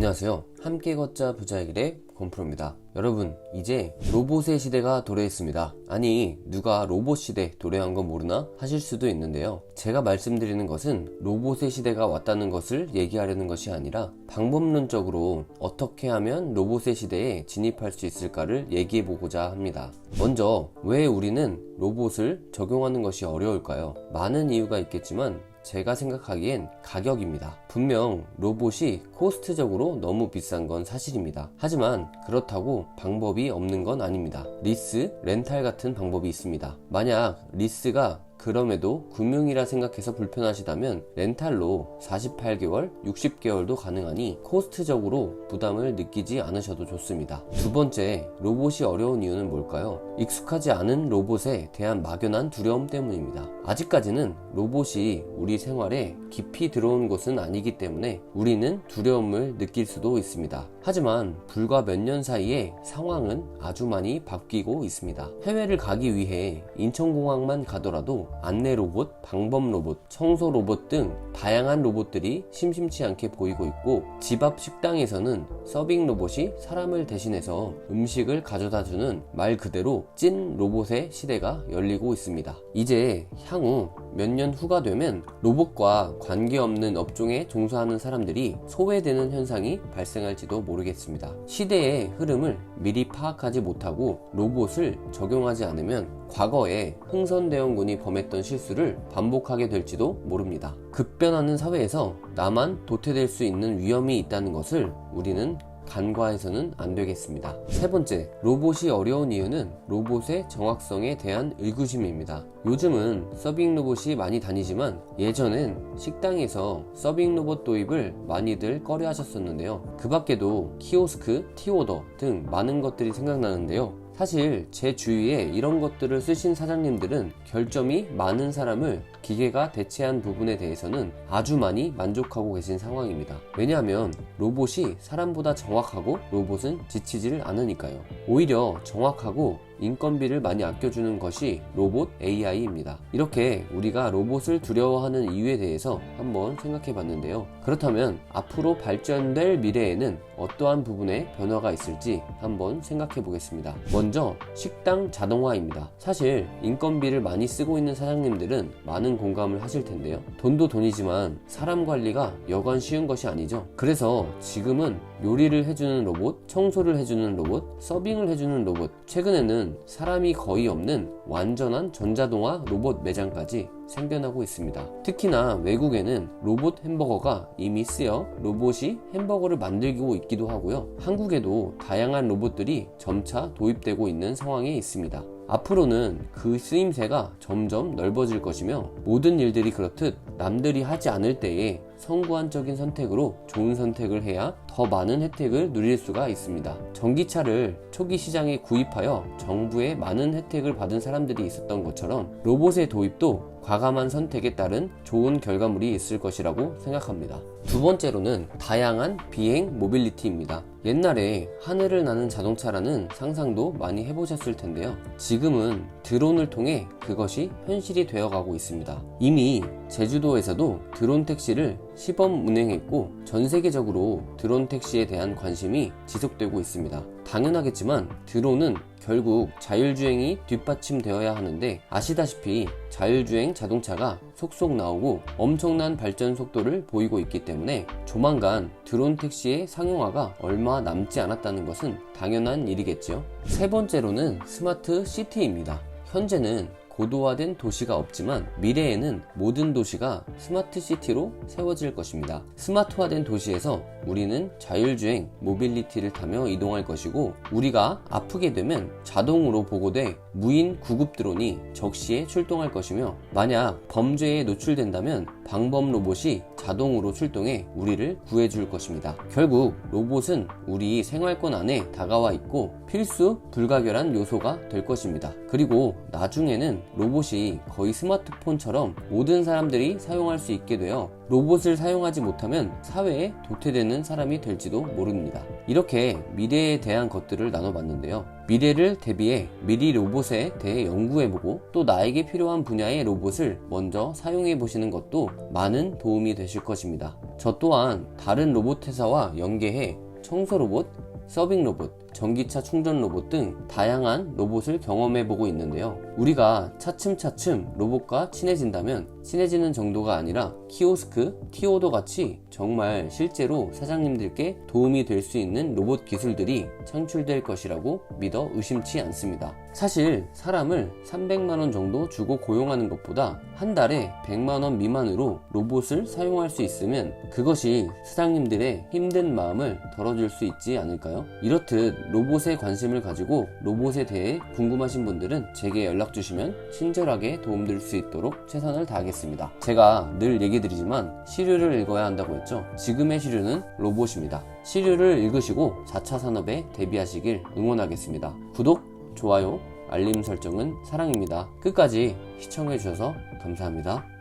안녕하세요. 함께 걷자 부자의 길의 권프로입니다. 여러분, 이제 로봇의 시대가 도래했습니다. 아니, 누가 로봇 시대 도래한 건 모르나 하실 수도 있는데요. 제가 말씀드리는 것은 로봇의 시대가 왔다는 것을 얘기하려는 것이 아니라 방법론적으로 어떻게 하면 로봇의 시대에 진입할 수 있을까를 얘기해 보고자 합니다. 먼저, 왜 우리는 로봇을 적용하는 것이 어려울까요? 많은 이유가 있겠지만 제가 생각하기엔 가격입니다. 분명 로봇이 코스트적으로 너무 비싼 건 사실입니다. 하지만 그렇다고 방법이 없는 건 아닙니다. 리스, 렌탈 같은 방법이 있습니다. 만약 리스가 그럼에도 금융이라 생각해서 불편하시다면 렌탈로 48개월, 60개월도 가능하니 코스트적으로 부담을 느끼지 않으셔도 좋습니다. 두 번째, 로봇이 어려운 이유는 뭘까요? 익숙하지 않은 로봇에 대한 막연한 두려움 때문입니다. 아직까지는 로봇이 우리 생활에 깊이 들어온 것은 아니기 때문에 우리는 두려움을 느낄 수도 있습니다. 하지만 불과 몇 년 사이에 상황은 아주 많이 바뀌고 있습니다. 해외를 가기 위해 인천공항만 가더라도 안내 로봇, 방범 로봇, 청소 로봇 등 다양한 로봇들이 심심치 않게 보이고 있고, 집 앞 식당에서는 서빙 로봇이 사람을 대신해서 음식을 가져다주는 말 그대로 찐 로봇의 시대가 열리고 있습니다. 이제 향후 몇 년 후가 되면 로봇과 관계없는 업종에 종사하는 사람들이 소외되는 현상이 발생할지도 모르겠습니다. 시대의 흐름을 미리 파악하지 못하고 로봇을 적용하지 않으면 과거에 흥선대원군이 범했던 실수를 반복하게 될지도 모릅니다. 급변하는 사회에서 나만 도태될 수 있는 위험이 있다는 것을 우리는 간과해서는 안 되겠습니다. 세 번째, 로봇이 어려운 이유는 로봇의 정확성에 대한 의구심입니다. 요즘은 서빙 로봇이 많이 다니지만 예전엔 식당에서 서빙 로봇 도입을 많이들 꺼려 하셨었는데요. 그 밖에도 키오스크, 티오더 등 많은 것들이 생각나는데요. 사실 제 주위에 이런 것들을 쓰신 사장님들은 결점이 많은 사람을 기계가 대체한 부분에 대해서는 아주 많이 만족하고 계신 상황입니다. 왜냐하면 로봇이 사람보다 정확하고 로봇은 지치지를 않으니까요. 오히려 정확하고 인건비를 많이 아껴주는 것이 로봇 AI입니다. 이렇게 우리가 로봇을 두려워하는 이유에 대해서 한번 생각해 봤는데요. 그렇다면 앞으로 발전될 미래에는 어떠한 부분에 변화가 있을지 한번 생각해 보겠습니다. 먼저 식당 자동화입니다. 사실 인건비를 많이 쓰고 있는 사장님들은 많은 공감을 하실 텐데요. 돈도 돈이지만 사람 관리가 여간 쉬운 것이 아니죠. 그래서 지금은 요리를 해주는 로봇, 청소를 해주는 로봇, 서빙을 해주는 로봇, 최근에는 사람이 거의 없는 완전한 전자동화 로봇 매장까지 생겨나고 있습니다. 특히나 외국에는 로봇 햄버거가 이미 쓰여 로봇이 햄버거를 만들고 있기도 하고요. 한국에도 다양한 로봇들이 점차 도입되고 있는 상황에 있습니다. 앞으로는 그 쓰임새가 점점 넓어질 것이며 모든 일들이 그렇듯 남들이 하지 않을 때에 선구안적인 선택으로 좋은 선택을 해야 더 많은 혜택을 누릴 수가 있습니다. 전기차를 초기 시장에 구입하여 정부의 많은 혜택을 받은 사람들이 있었던 것처럼 로봇의 도입도 과감한 선택에 따른 좋은 결과물이 있을 것이라고 생각합니다. 두 번째로는 다양한 비행 모빌리티입니다. 옛날에 하늘을 나는 자동차라는 상상도 많이 해보셨을 텐데요. 지금은 드론을 통해 그것이 현실이 되어가고 있습니다. 이미 제주도에서도 드론 택시를 시범 운행했고 전 세계적으로 드론 택시에 대한 관심이 지속되고 있습니다. 당연하겠지만 드론은 결국 자율주행이 뒷받침되어야 하는데 아시다시피 자율주행 자동차가 속속 나오고 엄청난 발전 속도를 보이고 있기 때문에 조만간 드론 택시의 상용화가 얼마 남지 않았다는 것은 당연한 일이겠죠. 세 번째로는 스마트 시티입니다. 현재는 고도화된 도시가 없지만 미래에는 모든 도시가 스마트 시티로 세워질 것입니다. 스마트화된 도시에서 우리는 자율주행 모빌리티를 타며 이동할 것이고, 우리가 아프게 되면 자동으로 보고돼 무인 구급 드론이 적시에 출동할 것이며, 만약 범죄에 노출된다면 방범 로봇이 자동으로 출동해 우리를 구해줄 것입니다. 결국 로봇은 우리 생활권 안에 다가와 있고 필수 불가결한 요소가 될 것입니다. 그리고 나중에는 로봇이 거의 스마트폰처럼 모든 사람들이 사용할 수 있게 되어 로봇을 사용하지 못하면 사회에 도태되는 사람이 될지도 모릅니다. 이렇게 미래에 대한 것들을 나눠봤는데요. 미래를 대비해 미리 로봇에 대해 연구해보고 또 나에게 필요한 분야의 로봇을 먼저 사용해보시는 것도 많은 도움이 되실 것입니다. 저 또한 다른 로봇 회사와 연계해 청소 로봇, 서빙 로봇, 전기차 충전 로봇 등 다양한 로봇을 경험해보고 있는데요. 우리가 차츰차츰 로봇과 친해진다면 친해지는 정도가 아니라 키오스크, 티오도 같이 정말 실제로 사장님들께 도움이 될 수 있는 로봇 기술들이 창출될 것이라고 믿어 의심치 않습니다. 사실 사람을 300만원 정도 주고 고용하는 것보다 한 달에 100만원 미만으로 로봇을 사용할 수 있으면 그것이 사장님들의 힘든 마음을 덜어줄 수 있지 않을까요? 이렇듯 로봇에 관심을 가지고 로봇에 대해 궁금하신 분들은 제게 연락 주시면 친절하게 도움드릴 수 있도록 최선을 다하겠습니다. 제가 늘 얘기 드리지만 시류를 읽어야 한다고 했죠. 지금의 시류는 로봇입니다. 시류를 읽으시고 4차 산업에 대비하시길 응원하겠습니다. 구독, 좋아요, 알림 설정은 사랑입니다. 끝까지 시청해주셔서 감사합니다.